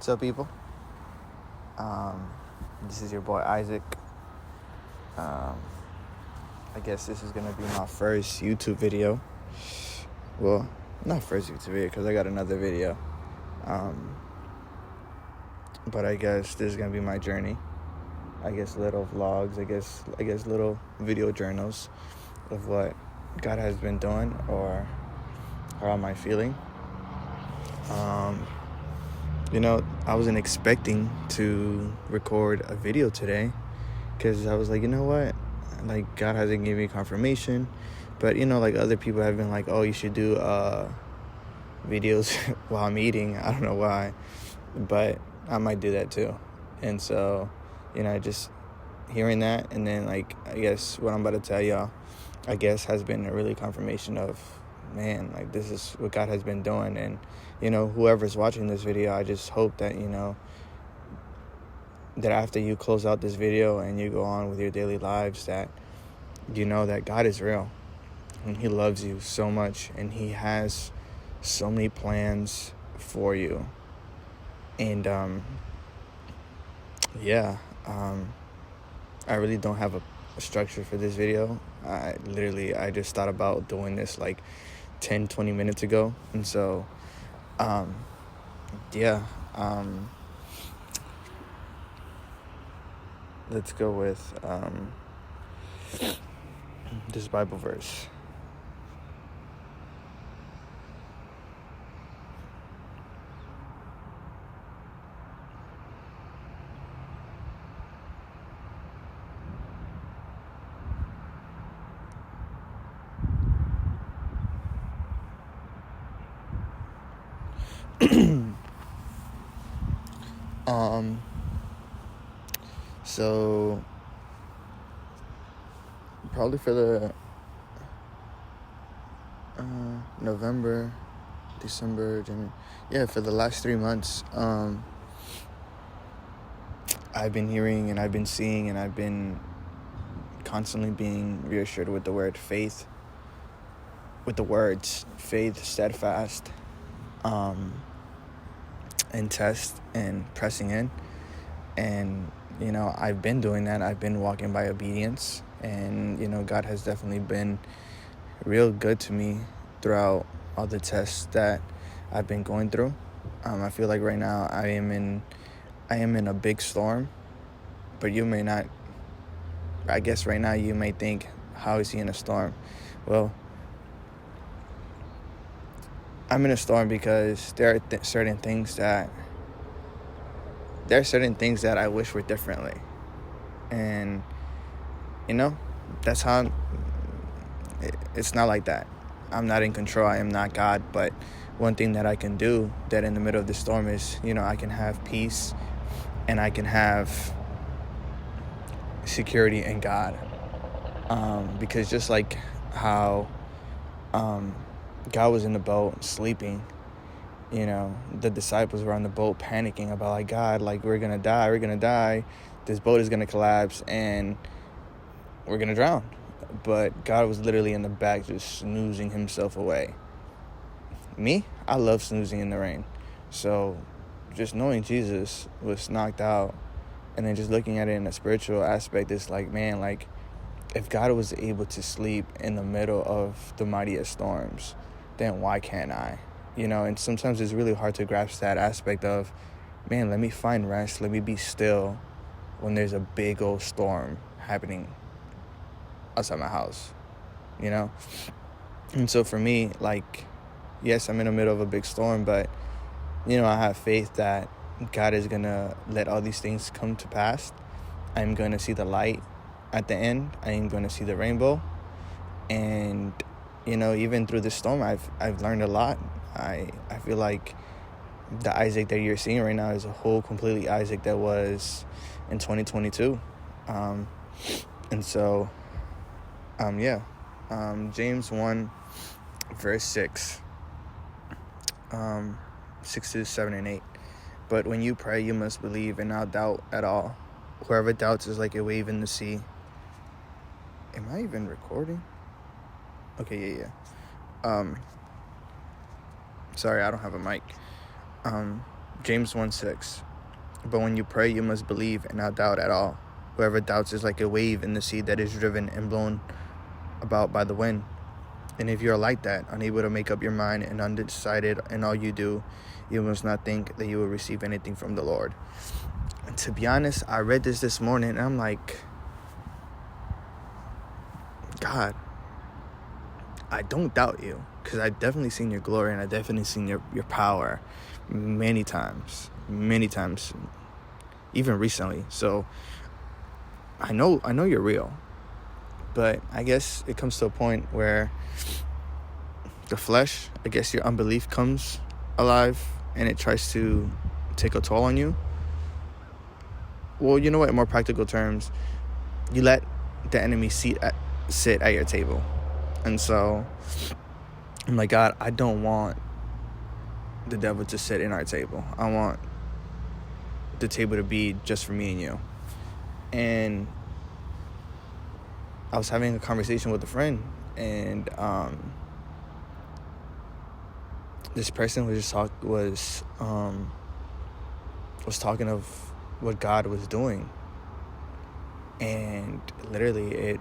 What's up, people? Um, this is your boy Isaac. I guess this is gonna be my first YouTube video. Well, not first YouTube video because I got another video. But I guess this is gonna be my journey. I guess little vlogs. I guess little video journals of what God has been doing or how am I feeling. I wasn't expecting to record a video today because I was like, you know what? Like, God hasn't given me confirmation. But, like other people have been like, oh, you should do videos while I'm eating. I don't know why. But I might do that too. And so, just hearing that. And then, I guess what I'm about to tell y'all, I guess, has been a really confirmation of, man, this is what God has been doing. And, whoever's watching this video, I just hope that, that after you close out this video and you go on with your daily lives, that you know that God is real and He loves you so much and He has so many plans for you. And, I really don't have a structure for this video. I just thought about doing this 10-20 minutes ago. And so, let's go with this Bible verse. So probably for the November, December, January, for the last 3 months, I've been hearing and I've been seeing and I've been constantly being reassured with the word faith, with the words faith, steadfast, and test and pressing in. And I've been doing that. I've been walking by obedience, and God has definitely been real good to me throughout all the tests that I've been going through. I feel like right now I am in a big storm, but you may not. I guess right now you may think, how is he in a storm? Well, I'm in a storm because there are certain things that I wish were differently. And, that's how it's not like that. I'm not in control. I am not God. But one thing that I can do that in the middle of the storm is, I can have peace and I can have security in God. Because just like how God was in the boat sleeping, the disciples were on the boat panicking about God, we're gonna die, this boat is gonna collapse and we're gonna drown. But God was literally in the back just snoozing himself away. Me, I love snoozing in the rain. So just knowing Jesus was knocked out and then just looking at it in a spiritual aspect, it's if God was able to sleep in the middle of the mightiest storms, then why can't I? And sometimes it's really hard to grasp that aspect of, man, let me find rest. Let me be still when there's a big old storm happening outside my house, And so for me, yes, I'm in the middle of a big storm, but, I have faith that God is going to let all these things come to pass. I'm going to see the light at the end. I am going to see the rainbow. And, even through this storm, I've learned a lot. I feel like the Isaac that you're seeing right now is a whole completely Isaac that was in 2022. And so, James 1, verse 6, 6 to 7 and 8. But when you pray, you must believe and not doubt at all. Whoever doubts is like a wave in the sea. Am I even recording? Okay, yeah. Sorry, I don't have a mic. James 1:6. But when you pray, you must believe and not doubt at all. Whoever doubts is like a wave in the sea that is driven and blown about by the wind. And if you're like that, unable to make up your mind and undecided in all you do, you must not think that you will receive anything from the Lord. And to be honest, I read this morning and I'm like, God, I don't doubt you, because I've definitely seen your glory and I've definitely seen your power many times, even recently. So I know you're real. But I guess it comes to a point where the flesh, I guess your unbelief comes alive and it tries to take a toll on you. Well, you know what? In more practical terms, you let the enemy sit at your table. And so I'm like, God, I don't want the devil to sit in our table. I want the table to be just for me and you. And I was having a conversation with a friend, and this person was talking of what God was doing, and literally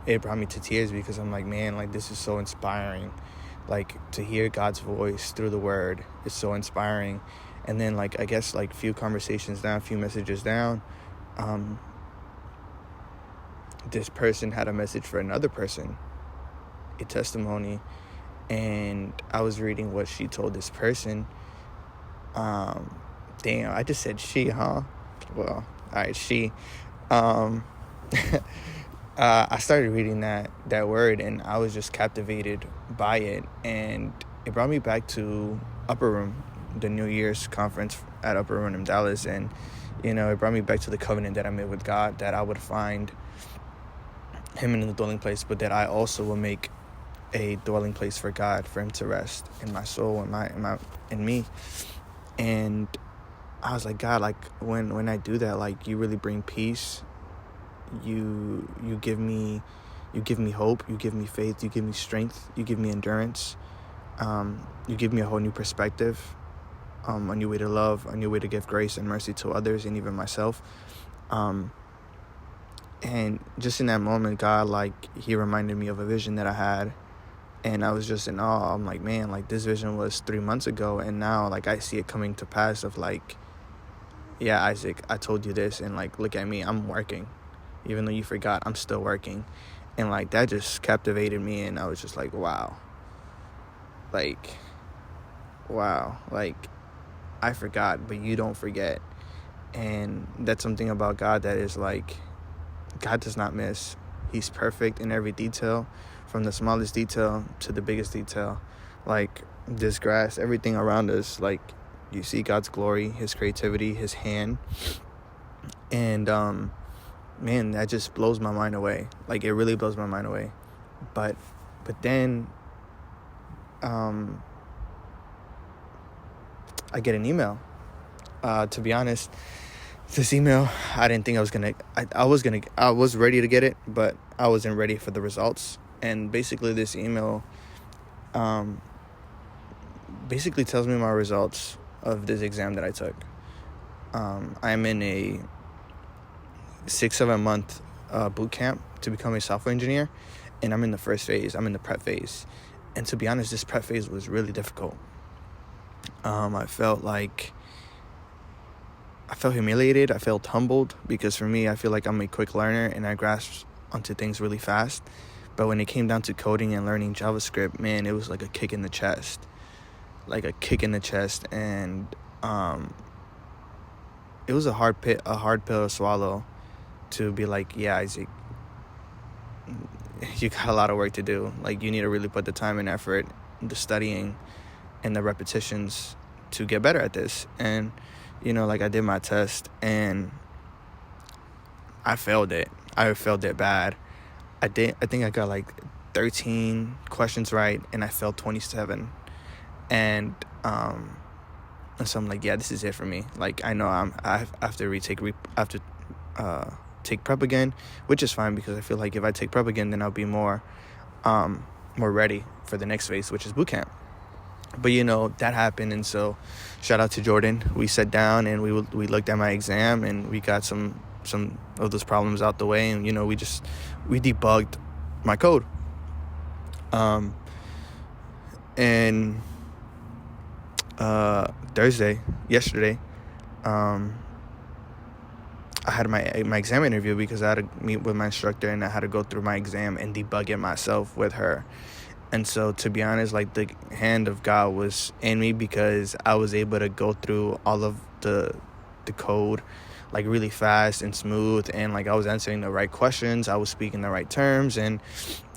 it brought me to tears, because I'm like, man, like, this is so inspiring. Like, to hear God's voice through the word is so inspiring. And then, like, I guess, like, few conversations down, few messages down, this person had a message for another person, a testimony, and I was reading what she told this person. Damn, I just said she, huh? Well, alright, she. I started reading that word, and I was just captivated by it, and it brought me back to Upper Room, the New Year's conference at Upper Room in Dallas, and, you know, it brought me back to the covenant that I made with God, that I would find him in the dwelling place, but that I also will make a dwelling place for God, for him to rest in my soul and in me. And I was like, God, like, when I do that, like, you really bring peace. You give me hope, you give me faith, you give me strength, you give me endurance, you give me a whole new perspective, a new way to love, a new way to give grace and mercy to others and even myself. And just in that moment, God, like, he reminded me of a vision that I had, and I was just in awe. I'm like, man, like, this vision was 3 months ago, and now, like, I see it coming to pass of, like, yeah, Isaac, I told you this, and, like, look at me, I'm working. Even though you forgot, I'm still working. And, like, that just captivated me, and I was just like, wow. Like, I forgot, but you don't forget. And that's something about God that is, like, God does not miss. He's perfect in every detail, from the smallest detail to the biggest detail. Like, this grass, everything around us, like, you see God's glory, his creativity, his hand. And, man, that just blows my mind away. Like, it really blows my mind away. But then, I get an email. To be honest, this email, I didn't think I was I was ready to get it, but I wasn't ready for the results. And basically this email, basically tells me my results of this exam that I took. I'm in a 6-7 month boot camp to become a software engineer, and I'm in the first phase. I'm in the prep phase. And to be honest, this prep phase was really difficult. I felt humiliated. I felt humbled, because for me, I feel like I'm a quick learner and I grasp onto things really fast. But when it came down to coding and learning JavaScript, man, it was like a kick in the chest. And it was a hard pill to swallow, to be like, yeah, Isaac, you got a lot of work to do. Like, you need to really put the time and effort, the studying and the repetitions to get better at this. And, you know, like, I did my test and I failed it. I failed it bad. I think I got like 13 questions right, and I failed 27. And so I'm like, yeah, this is it for me. Like, I know I have to take prep again, which is fine, because I feel like if I take prep again, then I'll be more ready for the next phase, which is boot camp. But that happened, and so shout out to Jordan. We sat down and we looked at my exam, and we got some of those problems out the way, and we debugged my code. And yesterday, I had my exam interview because I had to meet with my instructor, and I had to go through my exam and debug it myself with her. And so, to be honest, like, the hand of God was in me, because I was able to go through all of the code, like, really fast and smooth, and like I was answering the right questions, I was speaking the right terms, and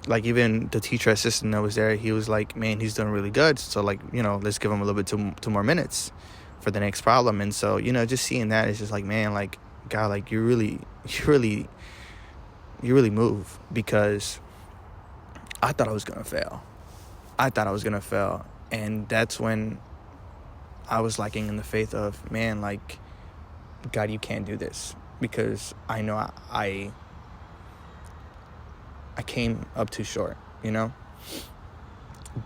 like even the teacher assistant that was there, he was like, man, he's doing really good, so like, let's give him a little bit two more minutes for the next problem. And so, just seeing that, it's just like, man, like, God, like, you really move, because I thought I was gonna fail. And that's when I was lacking in the faith of, man, like, God, you can't do this, because I know I came up too short,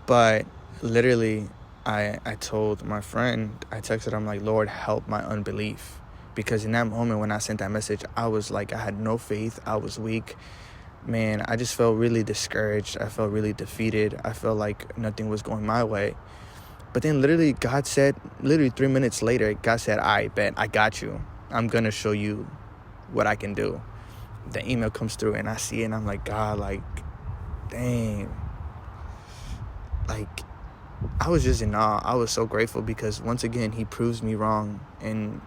But literally, I told my friend, I texted him, like, Lord, help my unbelief. Because in that moment when I sent that message, I was like, I had no faith. I was weak. Man, I just felt really discouraged. I felt really defeated. I felt like nothing was going my way. But then literally God said, 3 minutes later, God said, I bet, I got you. I'm going to show you what I can do. The email comes through and I see it, and I'm like, God, like, dang. Like, I was just in awe. I was so grateful, because once again, he proves me wrong. And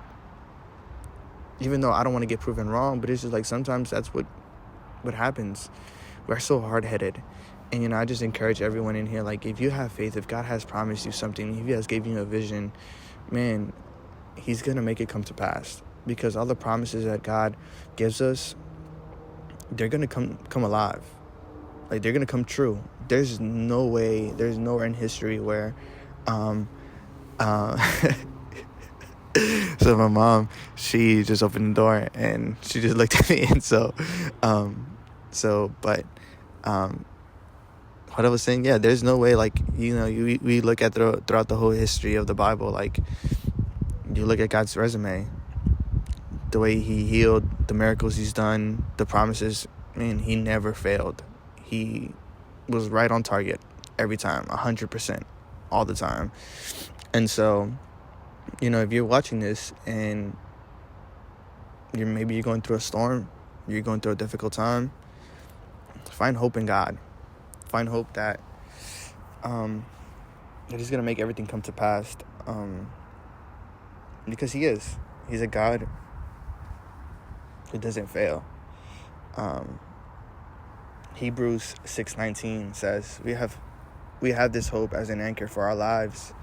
even though I don't want to get proven wrong, but it's just like, sometimes that's what happens. We're so hard-headed. And, I just encourage everyone in here, like, if you have faith, if God has promised you something, if he has given you a vision, man, he's going to make it come to pass. Because all the promises that God gives us, they're going to come alive. Like, they're going to come true. There's nowhere in history where, so my mom, she just opened the door and she just looked at me. And what I was saying, yeah, there's no way, like, we look at throughout the whole history of the Bible, like, you look at God's resume, the way he healed, the miracles he's done, the promises, man, he never failed. He was right on target every time, 100%, all the time. And so, if you're watching this and you're going through a storm, you're going through a difficult time, find hope in God. Find hope that he's going to make everything come to pass, because he is. He's a God who doesn't fail. Hebrews 6:19 says, we have this hope as an anchor for our lives.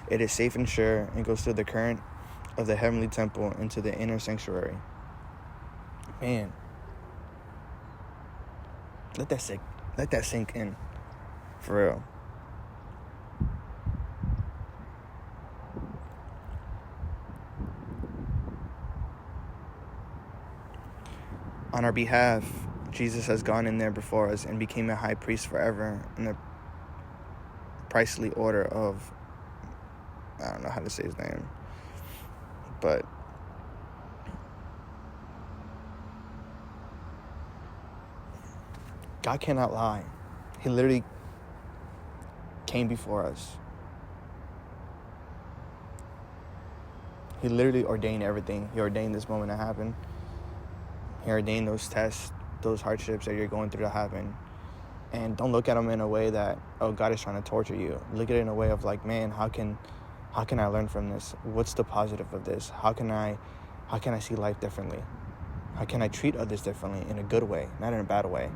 It is safe and sure, and goes through the current of the heavenly temple into the inner sanctuary. Man, let that sink in, for real. On our behalf, Jesus has gone in there before us and became a high priest forever in the priestly order of, I don't know how to say his name, but God cannot lie. He literally came before us. He literally ordained everything. He ordained this moment to happen. He ordained those tests, those hardships that you're going through to happen. And don't look at them in a way that, oh, God is trying to torture you. Look at it in a way of like, man, how can I learn from this? What's the positive of this? How can I see life differently? How can I treat others differently, in a good way, not in a bad way?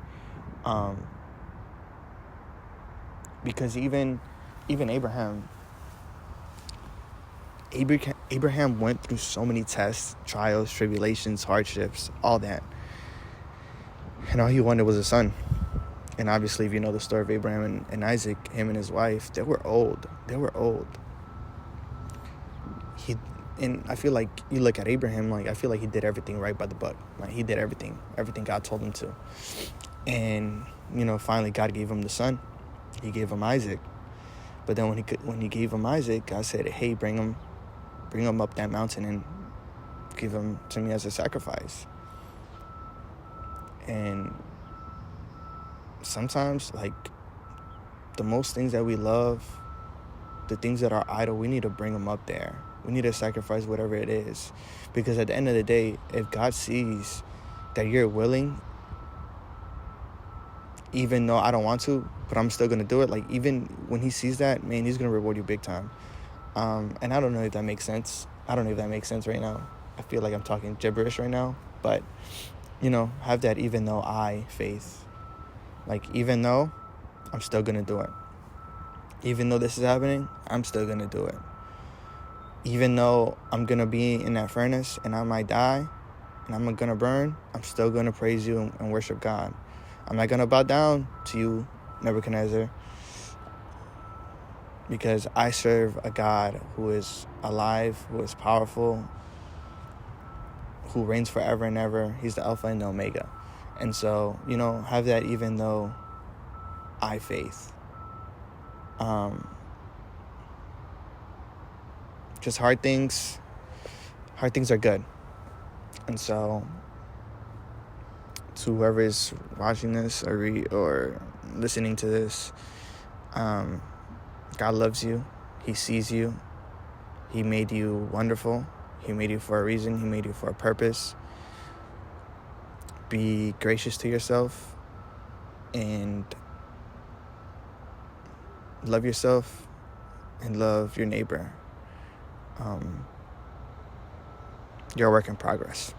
Because even Abraham went through so many tests, trials, tribulations, hardships, all that. And all he wanted was a son. And obviously, if you know the story of Abraham and Isaac, him and his wife, they were old. And I feel like you look at Abraham, like, I feel like he did everything right by the book. Like, he did everything God told him to. And, finally God gave him the son. He gave him Isaac. But then when he gave him Isaac, God said, hey, bring him up that mountain and give him to me as a sacrifice. And sometimes, like, the most things that we love, the things that are idle, we need to bring them up there. We need to sacrifice whatever it is. Because at the end of the day, if God sees that you're willing, even though I don't want to, but I'm still going to do it, like, even when he sees that, man, he's going to reward you big time. And I don't know if that makes sense. I don't know if that makes sense right now. I feel like I'm talking gibberish right now. But, have that even though I faith. Like, even though, I'm still going to do it. Even though this is happening, I'm still going to do it. Even though I'm going to be in that furnace and I might die and I'm going to burn, I'm still going to praise you and worship God. I'm not going to bow down to you, Nebuchadnezzar, because I serve a God who is alive, who is powerful, who reigns forever and ever. He's the Alpha and the Omega. And so, have that even though I faith. Just hard things are good. And so, to whoever is watching this or listening to this, God loves you. He sees you. He made you wonderful. He made you for a reason. He made you for a purpose. Be gracious to yourself and love yourself and love your neighbor. You're a work in progress.